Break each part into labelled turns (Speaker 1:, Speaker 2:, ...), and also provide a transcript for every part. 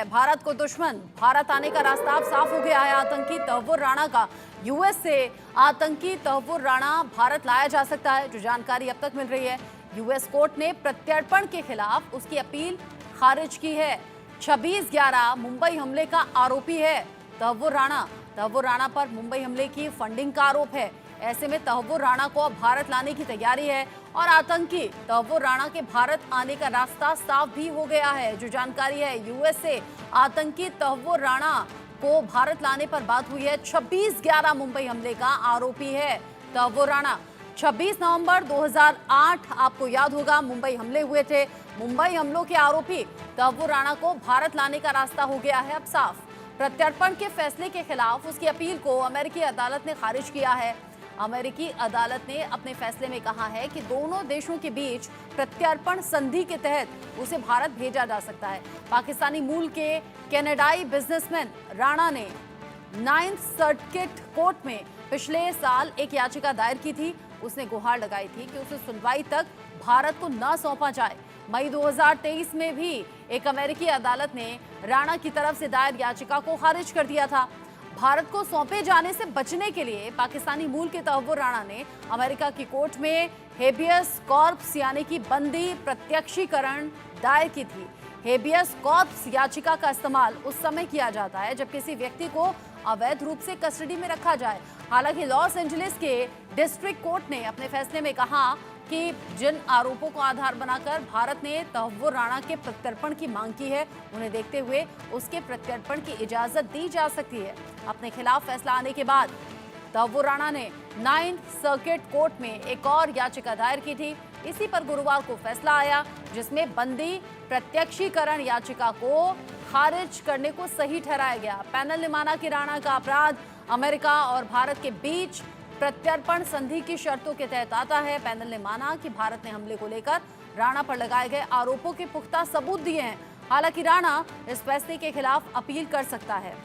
Speaker 1: भारत को दुश्मन, भारत आने का रास्ता अब साफ हो गया है। आतंकी तहव्वुर राणा का यूएस से आतंकी तहव्वुर राणा भारत लाया जा सकता है, जो जानकारी अब तक मिल रही है। यूएस कोर्ट ने प्रत्यर्पण के खिलाफ उसकी अपील खारिज की है। 26/11 मुंबई हमले का आरोपी है तहव्वुर राणा। तहव्वुर राणा पर मुंबई हमले की फंडिंग का आरोप है। ऐसे में तहव्वुर राणा को अब भारत लाने की तैयारी है और आतंकी तहव्वुर राणा के भारत आने का रास्ता साफ भी हो गया है। जो जानकारी है, यूएस से आतंकी तहव्वुर राणा को भारत लाने पर बात हुई है। 26/11 मुंबई हमले का आरोपी है तहव्वुर राणा। 26 नवंबर 2008 आपको याद होगा, मुंबई हमले हुए थे। मुंबई हमलों के आरोपी तहव्वुर राणा को भारत लाने का रास्ता हो गया है अब साफ। प्रत्यर्पण के फैसले के खिलाफ उसकी अपील को अमेरिकी अदालत ने खारिज किया है। अमेरिकी अदालत ने अपने फैसले में कहा है कि दोनों देशों के बीच प्रत्यर्पण संधि के तहत उसे भारत भेजा जा सकता है। पाकिस्तानी मूल के कनाडाई बिजनेसमैन राणा ने 9th सर्किट कोर्ट में पिछले साल एक याचिका दायर की थी। उसने गुहार लगाई थी कि उसे सुनवाई तक भारत को न सौंपा जाए। मई 2023 में भी एक अमेरिकी अदालत ने राणा की तरफ से दायर याचिका को खारिज कर दिया था। भारत को सौंपे जाने से बचने के लिए पाकिस्तानी मूल के तहव्वुर राणा ने अमेरिका की कोर्ट में हेबियस कॉर्पस यानी कि बंदी प्रत्यक्षीकरण दायर की थी। हेबियस कॉर्पस याचिका का इस्तेमाल उस समय किया जाता है जब किसी व्यक्ति को अवैध रूप से कस्टडी में रखा जाए। हालांकि लॉस एंजलिस के डिस्ट्रिक्ट कोर्ट ने अपने फैसले में कहा कि जिन आरोपों को आधार बनाकर भारत ने तहव्वुर राणा के प्रत्यर्पण की मांग की है, उन्हें देखते हुए उसके प्रत्यर्पण की इजाजत दी जा सकती है। अपने खिलाफ फैसला आने के बाद तहव्वुर राणा ने 9th सर्किट कोर्ट में एक और याचिका दायर की थी। इसी पर गुरुवार को फैसला आया, जिसमें बंदी प्रत्यक्षीकरण याचिका को खारिज करने को सही ठहराया गया। पैनल ने माना कि राणा का अपराध अमेरिका और भारत के बीच प्रत्यर्पण संधि की शर्तों के तहत आता है। पैनल ने माना कि भारत ने हमले को लेकर राणा पर लगाए गए आरोपों के पुख्ता सबूत दिए हैं। हालांकि राणा इस फैसले के खिलाफ अपील कर सकता है।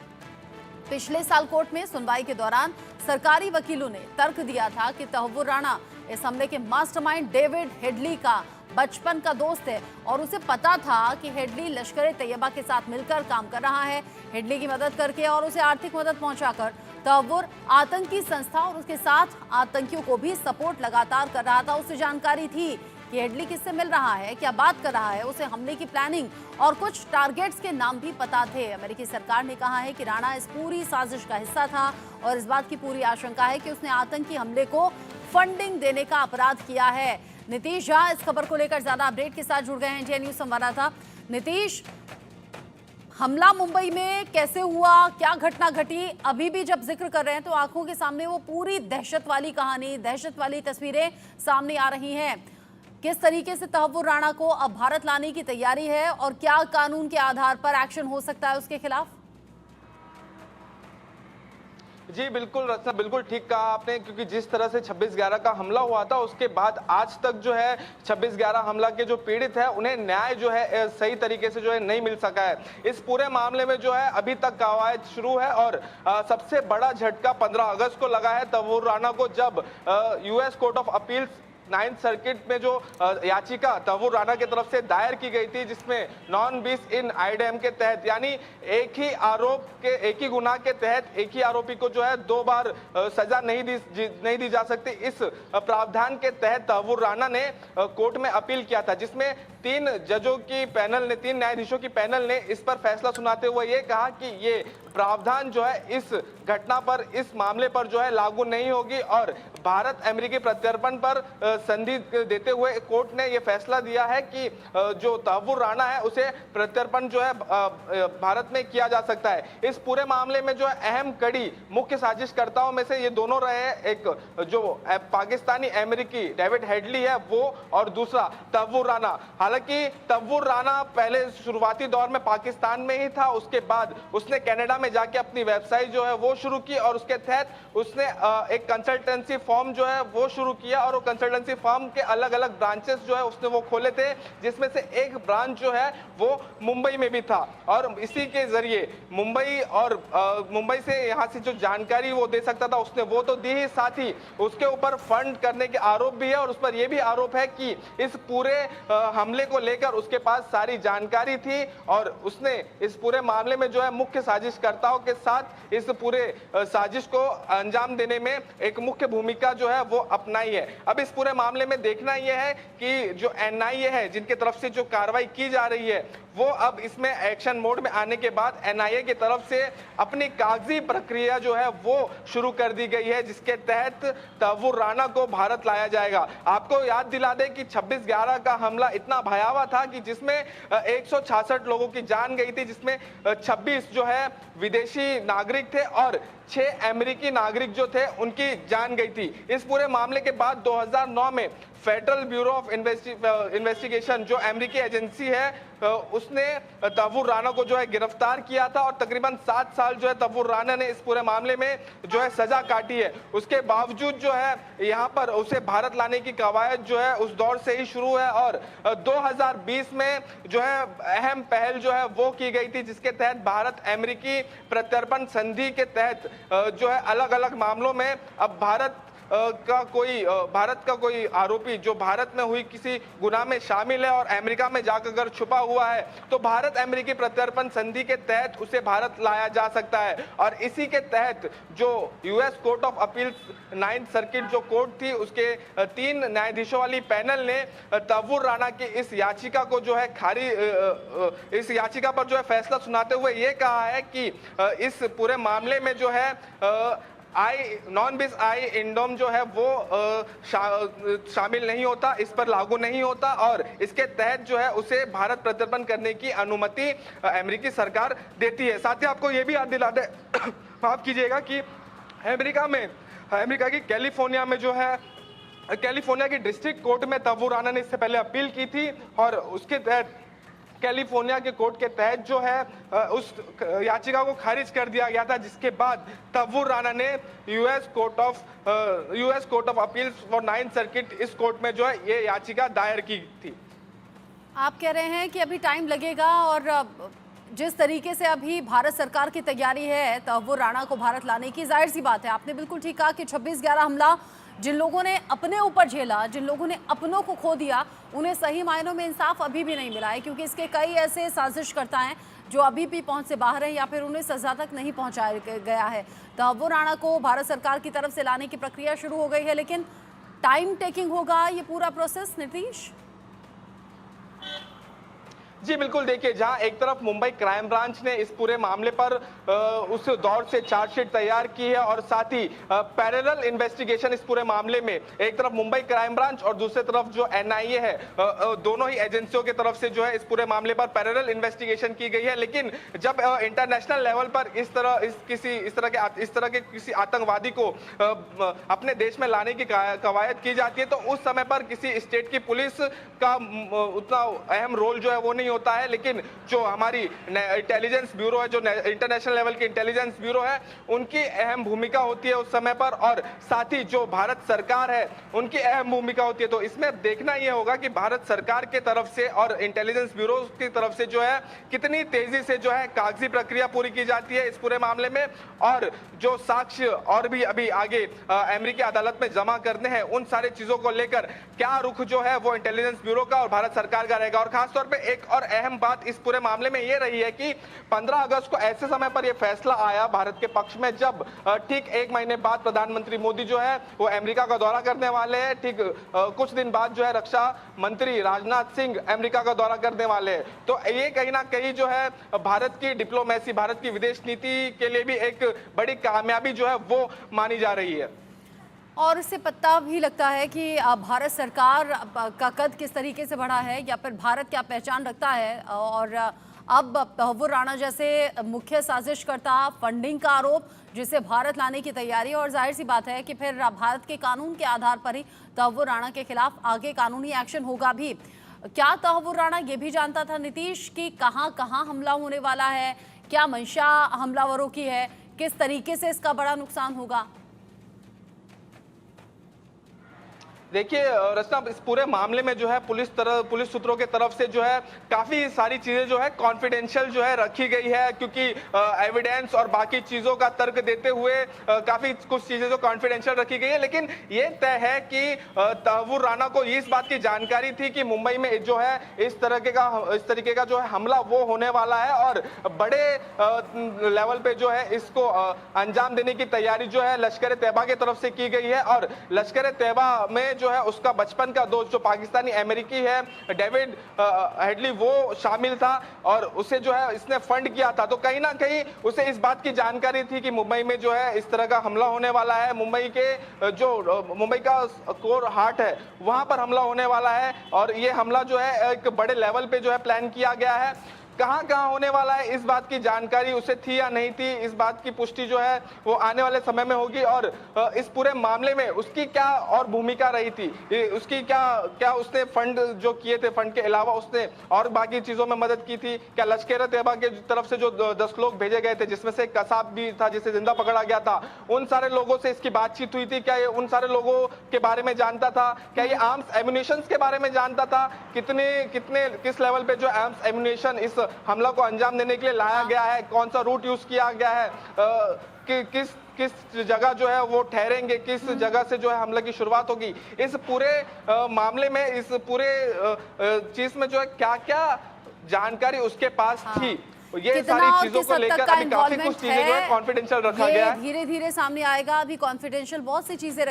Speaker 1: पिछले साल कोर्ट में सुनवाई के दौरान सरकारी वकीलों ने तर्क दिया था कि तहव्वुर राणा इस हमले के मास्टरमाइंड डेविड हेडली का बचपन का दोस्त है और उसे पता था कि हेडली लश्कर ए तैयबा के साथ मिलकर काम कर रहा है। हेडली की मदद करके और उसे आर्थिक मदद पहुंचाकर तहव्वुर आतंकी संस्था और उसके साथ आतंकियों को भी सपोर्ट लगातार कर रहा था। उसे जानकारी थी कि हेडली किससे मिल रहा है, क्या बात कर रहा है। उसे हमले की प्लानिंग और कुछ टारगेट्स के नाम भी पता थे। अमेरिकी सरकार ने कहा है कि राणा इस पूरी साजिश का हिस्सा था और इस बात की पूरी आशंका है कि उसने आतंकी हमले को फंडिंग देने का अपराध किया है। नीतीश झा इस खबर को लेकर ज्यादा अपडेट के साथ जुड़ गए हैं, इंडिया न्यूज संवाददाता। नीतीश, हमला मुंबई में कैसे हुआ, क्या घटना घटी, अभी भी जब जिक्र कर रहे हैं तो आंखों के सामने वो पूरी दहशत वाली कहानी, दहशत वाली तस्वीरें सामने आ रही हैं। किस तरीके से तहव्वुर राणा को अब भारत लाने की तैयारी है और क्या कानून के आधार पर एक्शन हो सकता है उसके खिलाफ?
Speaker 2: जी बिल्कुल रचना, बिल्कुल ठीक कहा आपने, क्योंकि जिस तरह से 26/11 का हमला हुआ था उसके बाद आज तक जो है 26/11 हमला के जो पीड़ित है उन्हें न्याय जो है सही तरीके से जो है नहीं मिल सका है। इस पूरे मामले में जो है अभी तक कवायद शुरू है और सबसे बड़ा झटका 15 अगस्त को लगा है तहव्वुर राणा को, जब US court of appeal 9th circuit में जो याचिका तहव्वुर राणा की तरफ से दायर की गई थी, जिसमें नॉन बिस इन आइडेम के तहत यानी एक ही आरोप के एक ही गुनाह के तहत एक ही आरोपी को जो है 2 बार सजा नहीं दी जा सकती, इस प्रावधान के तहत तहव्वुर राणा ने कोर्ट में अपील किया था, जिसमें 3 जजों की पैनल ने 3 न्यायाधीशों की पैनल ने इस पर फैसला सुनाते हुए ये कहा कि ये प्रावधान जो है इस घटना पर, इस मामले पर जो है लागू नहीं होगी और भारत अमेरिकी प्रत्यर्पण पर संधि देते हुए कोर्ट ने यह फैसला दिया है कि जो तहव्वुर राणा है उसे प्रत्यर्पण जो है भारत में किया जा सकता है। इस पूरे मामले में जो है अहम कड़ी मुख्य साजिशकर्ताओं में से ये दोनों रहे, एक जो पाकिस्तानी अमेरिकी डेविड हेडली है वो और दूसरा तहव्वुर राणा। हालांकि तहव्वुर राणा पहले शुरुआती दौर में पाकिस्तान में ही था, उसके बाद उसने कनाडा में जाके अपनी वेबसाइट जो है वो शुरू की और उसके तहत उसने एक कंसल्टेंसी फर्म जो है वो शुरू किया और वो कंसल्टेंसी फर्म के अलग अलग ब्रांचेस जो है उसने वो खोले थे, जिसमें से एक ब्रांच जो है वो मुंबई में भी था और इसी के जरिए मुंबई से यहाँ से जो जानकारी वो दे सकता था उसने वो तो दी ही, साथ ही उसके ऊपर फंड करने के आरोप भी है और उस पर यह भी आरोप है कि इस पूरे हमले मामले को लेकर उसके पास सारी जानकारी थी और उसने इस पूरे मामले में जो है मुख्य साजिशकर्ताओं के साथ इस पूरे साजिश को अंजाम देने में एक मुख्य भूमिका जो है वो अपनाई है। अब इस पूरे मामले में देखना यह है कि जो एनआईए है, जिनके तरफ से जो कार्रवाई की जा रही है, वो अब इसमें एक्शन मोड में आने के बाद एनआईए की तरफ से अपनी कागजी प्रक्रिया जो है वो शुरू कर दी गई है, जिसके तहत तहव्वुर राणा को भारत लाया जाएगा। आपको याद दिला दें कि 26/11 का हमला इतना भयावह था कि जिसमें 166 लोगों की जान गई थी, जिसमें 26 जो है विदेशी नागरिक थे और 6 अमेरिकी नागरिक जो थे उनकी जान गई थी। इस पूरे मामले के बाद 2009 में फेडरल ब्यूरो ऑफ इन्वेस्टिगेशन जो अमेरिकी एजेंसी है उसने तहव्वुर राणा को जो है गिरफ्तार किया था और तकरीबन 7 साल जो है तहव्वुर राणा ने इस पूरे मामले में जो है सजा काटी है। उसके बावजूद जो है यहाँ पर उसे भारत लाने की कवायद जो है उस दौर से ही शुरू है और 2020 में जो है अहम पहल जो है वो की गई थी, जिसके तहत भारत अमेरिकी प्रत्यर्पण संधि के तहत जो है अलग अलग मामलों में अब भारत का कोई आरोपी जो भारत में हुई किसी गुनाह में शामिल है और अमेरिका में जाकर अगर छुपा हुआ है तो भारत अमेरिकी प्रत्यर्पण संधि के तहत उसे भारत लाया जा सकता है। और इसी के तहत जो US court of appeals 9th circuit जो कोर्ट थी, उसके 3 न्यायाधीशों वाली पैनल ने तहव्वुर राणा की इस याचिका को जो है इस याचिका पर जो है फैसला सुनाते हुए ये कहा है कि इस पूरे मामले में जो है नॉन बिस आई इंडोम जो है वो शामिल नहीं होता, इस पर लागू नहीं होता और इसके तहत जो है उसे भारत प्रत्यर्पण करने की अनुमति अमेरिकी सरकार देती है। साथ ही आपको ये भी याद दिला दे माफ कीजिएगा कि अमेरिका की कैलिफोर्निया में जो है कैलिफोर्निया की डिस्ट्रिक्ट कोर्ट में तहव्वुर राणा ने इससे पहले अपील की थी और उसके तहत कैलिफोर्निया के कोर्ट के तहत जो है उस याचिका को खारिज कर दिया गया था, जिसके बाद तहव्वुर राणा ने US court of appeals for 9th circuit इस कोर्ट में जो है ये याचिका दायर की थी।
Speaker 1: आप कह रहे हैं कि अभी टाइम लगेगा और जिस तरीके से अभी भारत सरकार की तैयारी है तहव्वुर राणा को भारत लाने की, जाहिर सी बात है, आपने बिल्कुल ठीक कहा कि 26/11 हमला जिन लोगों ने अपने ऊपर झेला, जिन लोगों ने अपनों को खो दिया, उन्हें सही मायनों में इंसाफ अभी भी नहीं मिला है, क्योंकि इसके कई ऐसे साजिशकर्ता हैं जो अभी भी पहुंच से बाहर हैं या फिर उन्हें सजा तक नहीं पहुंचाया गया है। तहव्वुर राणा को भारत सरकार की तरफ से लाने की प्रक्रिया शुरू हो गई है, लेकिन टाइम टेकिंग होगा ये पूरा प्रोसेस नीतीश।
Speaker 2: जी बिल्कुल, देखिए जहां एक तरफ मुंबई क्राइम ब्रांच ने इस पूरे मामले पर उस दौर से चार्जशीट तैयार की है और साथ ही पैरेलल इन्वेस्टिगेशन इस पूरे मामले में एक तरफ मुंबई क्राइम ब्रांच और दूसरी तरफ जो एनआईए है, दोनों ही एजेंसियों की तरफ से जो है इस पूरे मामले पर पैरेलल इन्वेस्टिगेशन की गई है। लेकिन जब इंटरनेशनल लेवल पर इस तरह के किसी आतंकवादी को अपने देश में लाने की कवायद की जाती है तो उस समय पर किसी स्टेट की पुलिस का उतना अहम रोल जो है वो नहीं होता है, लेकिन जो हमारी इंटेलिजेंस ब्यूरो है, जो इंटरनेशनल लेवल की इंटेलिजेंस ब्यूरो है, उनकी अहम भूमिका होती है उस समय पर और साथ ही जो भारत सरकार है उनकी अहम भूमिका होती है। तो इसमें देखना यह होगा कि भारत सरकार के तरफ से और इंटेलिजेंस ब्यूरो की तरफ से जो है कितनी तेजी से जो है कागजी प्रक्रिया पूरी की जाती है इस पूरे मामले में और जो साक्ष्य और भी अभी आगे अमेरिकी अदालत में जमा करने हैं उन सारी चीजों को लेकर क्या रुख जो है वो इंटेलिजेंस ब्यूरो का और भारत सरकार का रहेगा। और खासतौर पे एक और अहम बात इस पूरे मामले में ये रही है कि 15 अगस्त को ऐसे समय पर यह फैसला आया भारत के पक्ष में जब ठीक 1 महीने बाद प्रधानमंत्री मोदी जो है वो अमेरिका का दौरा करने वाले हैं। ठीक कुछ दिन बाद जो है रक्षा मंत्री राजनाथ सिंह अमेरिका का दौरा करने वाले हैं। तो ये कहीं ना कहीं जो है भारत की डिप्लोमेसी, भारत की विदेश नीति के लिए भी एक बड़ी कामयाबी जो है वो मानी जा रही है।
Speaker 1: और इससे पता भी लगता है कि भारत सरकार का कद किस तरीके से बढ़ा है या फिर भारत क्या पहचान रखता है। और अब तहव्वुर राणा जैसे मुख्य साजिशकर्ता, फंडिंग का आरोप जिसे भारत लाने की तैयारी, और जाहिर सी बात है कि फिर भारत के कानून के आधार पर ही तहव्वुर राणा के खिलाफ आगे कानूनी एक्शन होगा भी। क्या तहव्वुर राणा ये भी जानता था नीतीश कि कहाँ कहाँ हमला होने वाला है, क्या मंशा हमलावरों की है, किस तरीके से इसका बड़ा नुकसान होगा?
Speaker 2: देखिए रचना, इस पूरे मामले में जो है पुलिस सूत्रों के तरफ से जो है काफी सारी चीजें जो है कॉन्फिडेंशियल जो है रखी गई है, क्योंकि एविडेंस और बाकी चीजों का तर्क देते हुए काफी कुछ चीजें जो कॉन्फिडेंशियल रखी गई है। लेकिन ये तय है कि तहव्वुर राणा को इस बात की जानकारी थी कि मुंबई में जो है इस तरीके का जो है हमला वो होने वाला है, और बड़े लेवल पे जो है इसको अंजाम देने की तैयारी जो है लश्कर तैयबा की तरफ से की गई है। और लश्कर तैयबा में जो है उसका बचपन का दोस्त जो पाकिस्तानी अमेरिकी है डेविड हेडली, वो शामिल था और उसे जो है इसने फंड किया था। तो कहीं ना कहीं उसे इस बात की जानकारी थी कि मुंबई में जो है इस तरह का हमला होने वाला है, मुंबई का कोर हार्ट है वहां पर हमला होने वाला है, और ये हमला जो है एक बड़े लेवल पे जो है प्लान किया गया है। कहां होने वाला है इस बात की जानकारी उसे थी या नहीं थी, इस बात की पुष्टि जो है वो आने वाले समय में होगी। और इस पूरे मामले में उसकी क्या और भूमिका रही थी, उसकी क्या उसने फंड जो किए थे, फंड के अलावा उसने और बाकी चीजों में मदद की थी क्या? लश्कर तैयबा के तरफ से जो 10 लोग भेजे गए थे, जिसमें से एक कसाब भी था जिसे जिंदा पकड़ा गया था, उन सारे लोगों से इसकी बातचीत हुई थी क्या? ये उन सारे लोगों के बारे में जानता था क्या? ये आर्म्स एम्यूनिशन के बारे में जानता था? किस लेवल पे जो आर्म्स एम्यूनिशन इस हमला को अंजाम देने के लिए लाया गया है, कौन सा रूट यूज किया गया है, किस जगह जो है वो ठहरेंगे, किस जगह से जो है हमले की शुरुआत होगी, इस पूरे मामले में, इस पूरे चीज में जो है क्या क्या जानकारी उसके पास थी, ये सारी चीजों को लेकर अभी काफी कुछ चीजें जो है कॉन्फिडेंशियल रखा गया है।
Speaker 1: धीरे धीरे सामने आएगा, अभी कॉन्फिडेंशियल बहुत सी चीजें